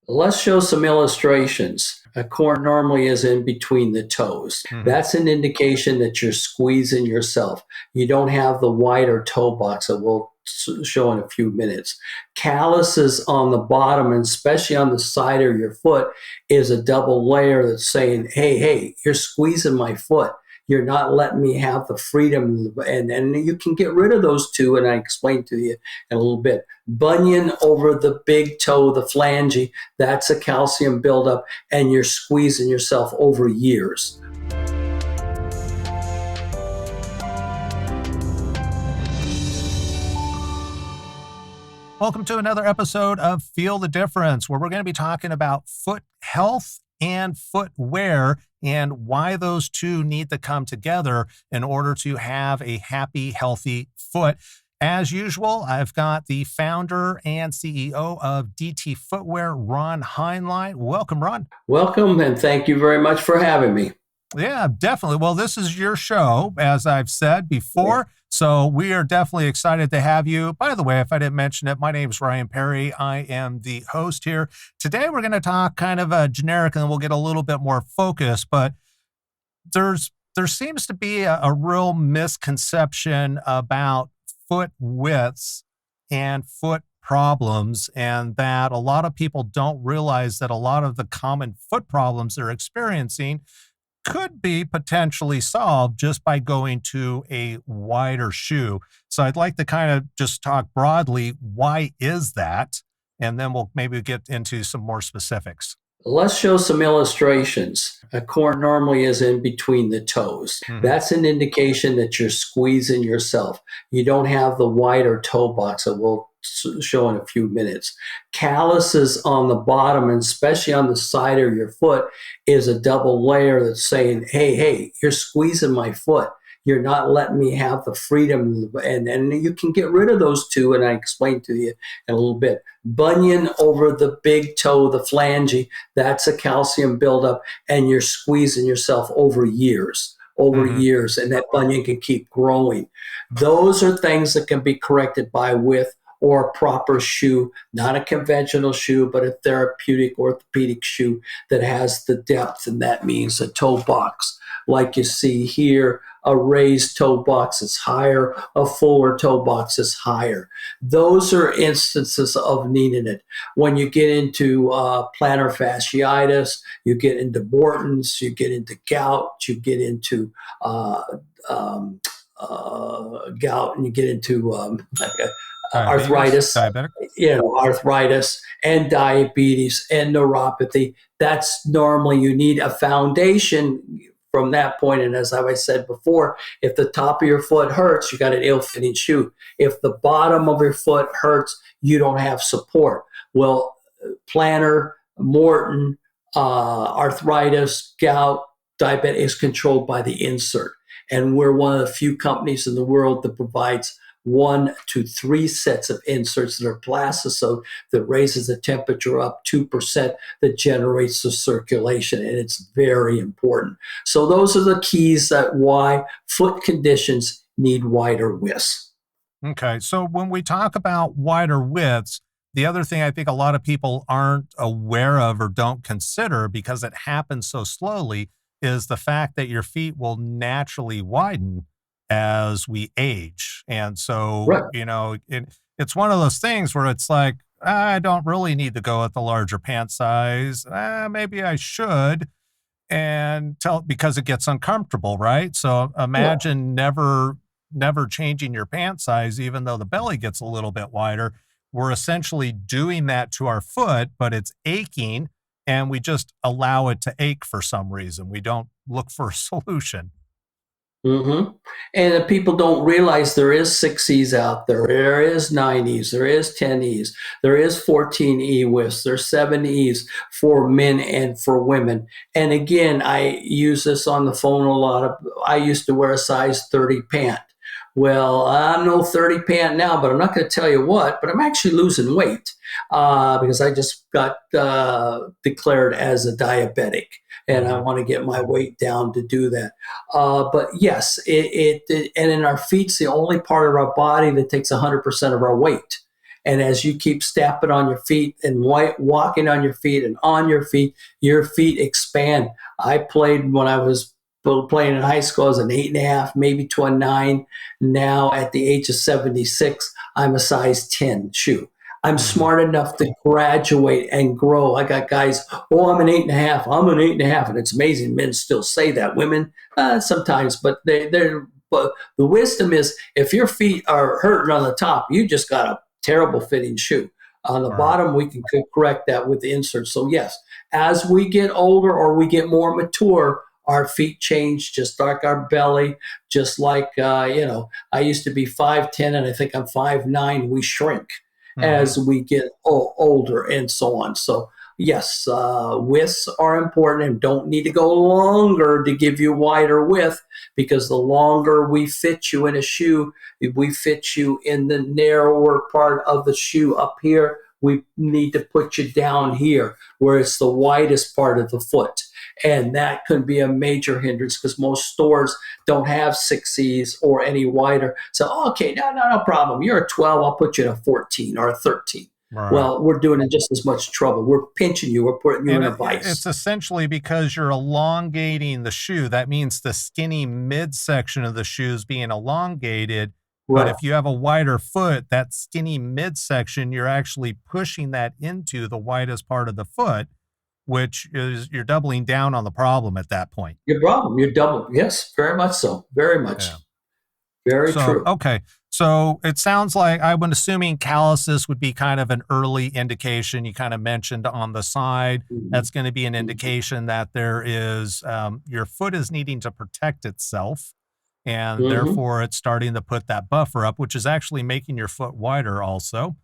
Let's show some illustrations. A corn normally is in between the toes. That's an indication that you're squeezing yourself. You don't have the wider toe box that we'll show in a few minutes. Calluses on the bottom, and especially on the side of your foot, is a double layer that's saying, hey, you're squeezing my foot. You're not letting me have the freedom, and you can get rid of those two, and I explained to you in a little bit. Bunion over the big toe, the phalange, that's a calcium buildup, and you're squeezing yourself over years. Welcome to another episode of Feel the Difference, where we're going to be talking about foot health and footwear and why those two need to come together in order to have a happy, healthy foot. As usual, I've got the founder and CEO of DT Footwear, Ron Heinlein. Welcome, Ron. Welcome, and thank you very much for having me. Yeah, definitely. Well, this is your show, as I've said before. So we are definitely excited to have you. By the way, if I didn't mention it, my name is Ryan Perry. I am the host here. Today, we're going to talk kind of a generic, and then we'll get a little bit more focused. But there seems to be a real misconception about foot widths and foot problems, and that a lot of people don't realize that a lot of the common foot problems they're experiencing could be potentially solved just by going to a wider shoe. So I'd like to kind of just talk broadly, why is that? And then we'll maybe get into some more specifics. Let's show some illustrations. A corn normally is in between the toes. That's an indication that you're squeezing yourself. You don't have the wider toe box that we'll show in a few minutes. Calluses on the bottom, and especially on the side of your foot, is a double layer that's saying, hey, you're squeezing my foot. You're not letting me have the freedom, and you can get rid of those two, and I explained to you in a little bit. Bunion over the big toe, the phalange, that's a calcium buildup, and you're squeezing yourself over years, and that bunion can keep growing. Those are things that can be corrected by width or a proper shoe, not a conventional shoe, but a therapeutic orthopedic shoe that has the depth, and that means a toe box. Like you see here, a raised toe box is higher, a fuller toe box is higher. Those are instances of needing it. When you get into plantar fasciitis, you get into Morton's, you get into gout, you get into gout, and you get into arthritis, arthritis and diabetes and neuropathy. That's normally you need a foundation from that point. And as I said before, if the top of your foot hurts, you got an ill-fitting shoe. If the bottom of your foot hurts, you don't have support. Well, plantar, Morton, arthritis, gout, diabetes is controlled by the insert. And we're one of the few companies in the world that provides 1 to 3 sets of inserts that are plastisode that raises the temperature up 2%, that generates the circulation, and it's very important. So those are the keys that why foot conditions need wider widths. Okay, so when we talk about wider widths, the other thing I think a lot of people aren't aware of or don't consider, because it happens so slowly, is the fact that your feet will naturally widen as we age. And so, it's one of those things where it's like, I don't really need to go at the larger pant size. Maybe I should, because it gets uncomfortable, right? So imagine never changing your pant size, even though the belly gets a little bit wider. We're essentially doing that to our foot, but it's aching, and we just allow it to ache for some reason. We don't look for a solution. And people don't realize there is 6Es out there. There is 9Es. There is 10Es. There is 14E widths. There's 7Es for men and for women. And again, I use this on the phone a lot. I used to wear a size 30 pant. Well, I'm no 30 pant now, but I'm not going to tell you what, but I'm actually losing weight because I just got declared as a diabetic. And I want to get my weight down to do that. But yes, and in our feet's the only part of our body that takes 100% of our weight. And as you keep stepping on your feet and walking on your feet and on your feet expand. I played when I was playing in high school as an 8.5, maybe to a 9. Now at the age of 76, I'm a size 10 shoe. I'm smart enough to graduate and grow. I got guys, oh, I'm an 8.5. I'm an 8.5. And it's amazing. Men still say that. Women, sometimes, but but the wisdom is if your feet are hurting on the top, you just got a terrible fitting shoe. On the bottom, we can correct that with the insert. So yes, as we get older or we get more mature, our feet change, just like our belly, just like, I used to be 5'10", and I think I'm 5'9". We shrink as we get older and so on. So yes, widths are important and don't need to go longer to give you wider width, because the longer we fit you in a shoe, we fit you in the narrower part of the shoe up here. We need to put you down here where it's the widest part of the foot. And that could be a major hindrance because most stores don't have 6Cs or any wider. So, okay, no problem. You're a 12, I'll put you in a 14 or a 13. Right. Well, we're doing it just as much trouble. We're pinching you. We're putting you in a vice. It's essentially because you're elongating the shoe. That means the skinny midsection of the shoe is being elongated. Right. But if you have a wider foot, that skinny midsection, you're actually pushing that into the widest part of the foot, which is you're doubling down on the problem at that point. Your problem, you're double. Yes, very much so. Very much. Yeah. Very true. Okay. So it sounds like I'm assuming calluses would be kind of an early indication. You kind of mentioned on the side, that's going to be an indication that there is, your foot is needing to protect itself. And therefore it's starting to put that buffer up, which is actually making your foot wider also.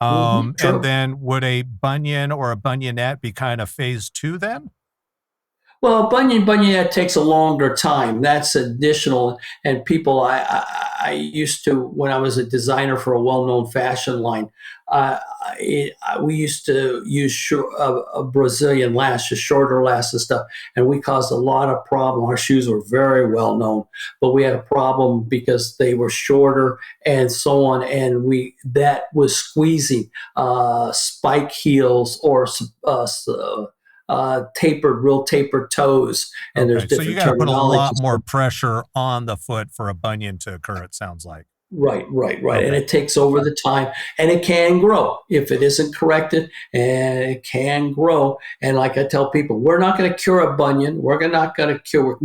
And then would a bunion or a bunionette be kind of phase 2 then? Well, bunionette takes a longer time. That's additional. And people, I used to, when I was a designer for a well-known fashion line, we used to use a Brazilian lash, a shorter lash and stuff, and we caused a lot of problem. Our shoes were very well known, but we had a problem because they were shorter and so on, and that was squeezing spike heels or real tapered toes, and there's different. So you got to put a lot more pressure on the foot for a bunion to occur, it sounds like. Right. Okay. And it takes over the time, and it can grow if it isn't corrected, and it can grow. And like I tell people, we're not going to cure a bunion. We can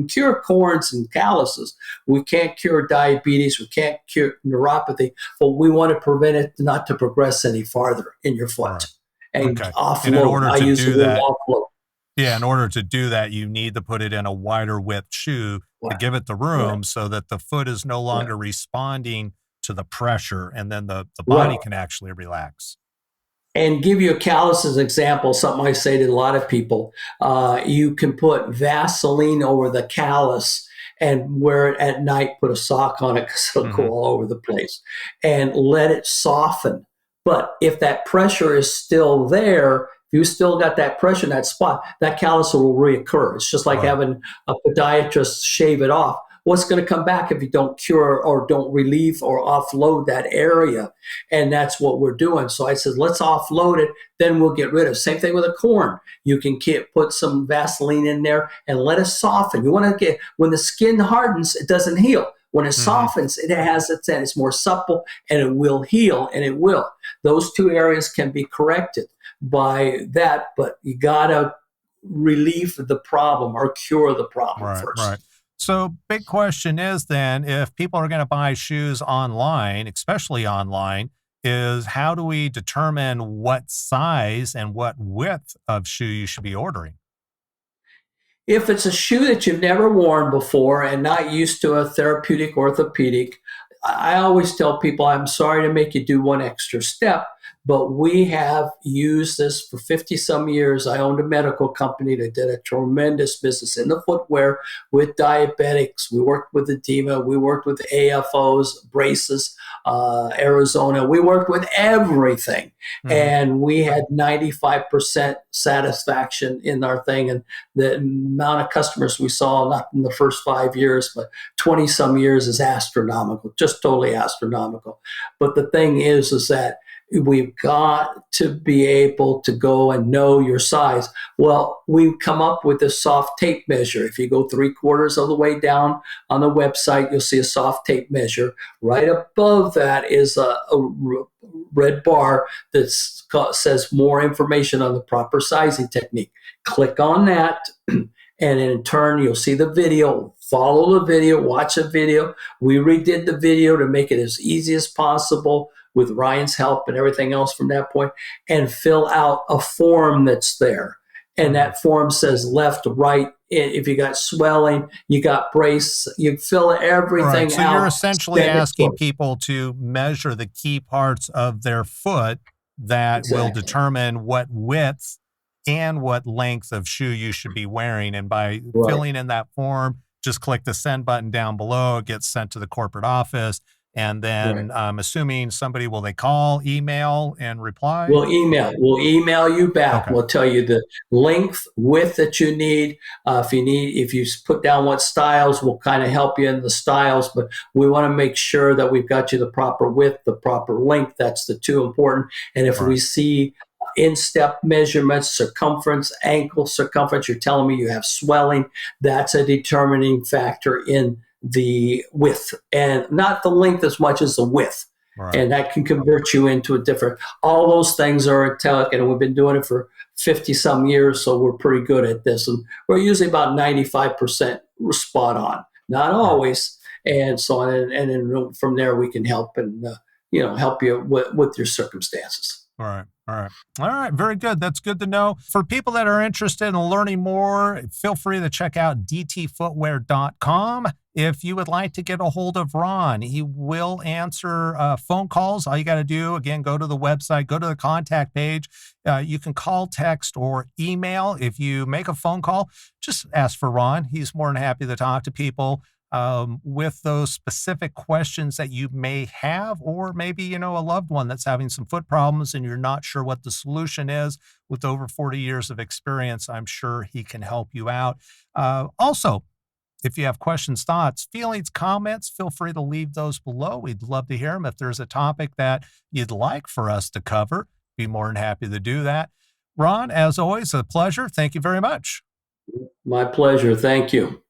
cure corns and calluses. We can't cure diabetes. We can't cure neuropathy, but we want to prevent it not to progress any farther in your foot. Right. And offload. And in order to do that, offload. Yeah, in order to do that, you need to put it in a wider width shoe to give it the room so that the foot is no longer responding to the pressure, and then the body can actually relax. And give you a calluses example, something I say to a lot of people. You can put Vaseline over the callus and wear it at night, put a sock on it because it'll go all over the place, and let it soften. But if that pressure is still there, if you still got that pressure in that spot, that callus will reoccur. It's just like having a podiatrist shave it off. What's going to come back if you don't cure or don't relieve or offload that area? And that's what we're doing. So I said, let's offload it, then we'll get rid of it. Same thing with a corn. You can put some Vaseline in there and let it soften. You want to when the skin hardens, it doesn't heal. When it softens, it's more supple, and it will heal, and it will. Those two areas can be corrected by that, but you got to relieve the problem or cure the problem first. Right. So big question is then, if people are going to buy shoes online, especially online, is how do we determine what size and what width of shoe you should be ordering? If it's a shoe that you've never worn before and not used to a therapeutic orthopedic, I always tell people, I'm sorry to make you do one extra step, but we have used this for 50 some years. I owned a medical company that did a tremendous business in the footwear with diabetics. We worked with edema. We worked with AFOs, braces, Arizona. We worked with everything. And we had 95% satisfaction in our thing. And the amount of customers we saw, not in the first 5 years, but 20 some years, is astronomical, just totally astronomical. But the thing is that We've got to be able to go and know your size. Well, we've come up with a soft tape measure. If you go 3/4 of the way down on the website, you'll see a soft tape measure. Right above that is a red bar that says more information on the proper sizing technique. Click on that, and in turn, you'll see the video. Follow the video, watch a video. We redid the video to make it as easy as possible with Ryan's help and everything else from that point, and fill out a form that's there. And that form says left, right. If you got swelling, you got brace, you fill everything out. So you're essentially asking people to measure the key parts of their foot that will determine what width and what length of shoe you should be wearing. And by filling in that form, just click the send button down below. It gets sent to the corporate office. And then I'm assuming somebody, will they call, email, and reply? We'll email you back. Okay. We'll tell you the length, width that you need. If you put down what styles, we'll kind of help you in the styles, but we want to make sure that we've got you the proper width, the proper length. That's the two important. And if we see instep measurements, circumference, ankle circumference, you're telling me you have swelling, that's a determining factor in the width, and not the length as much as the width. And that can convert you into a different, all those things are intelligent, and we've been doing it for 50 some years. So we're pretty good at this. And we're usually about 95% spot on, not always. And so, and then from there we can help and, help you with your circumstances. All right. Very good. That's good to know. For people that are interested in learning more, feel free to check out dtfootwear.com. If you would like to get a hold of Ron, he will answer phone calls. All you got to do, again, go to the website, go to the contact page. You can call, text, or email. If you make a phone call, just ask for Ron. He's more than happy to talk to people with those specific questions that you may have, or maybe, a loved one that's having some foot problems and you're not sure what the solution is. With over 40 years of experience, I'm sure he can help you out. Also, if you have questions, thoughts, feelings, comments, feel free to leave those below. We'd love to hear them. If there's a topic that you'd like for us to cover, be more than happy to do that. Ron, as always, a pleasure. Thank you very much. My pleasure. Thank you.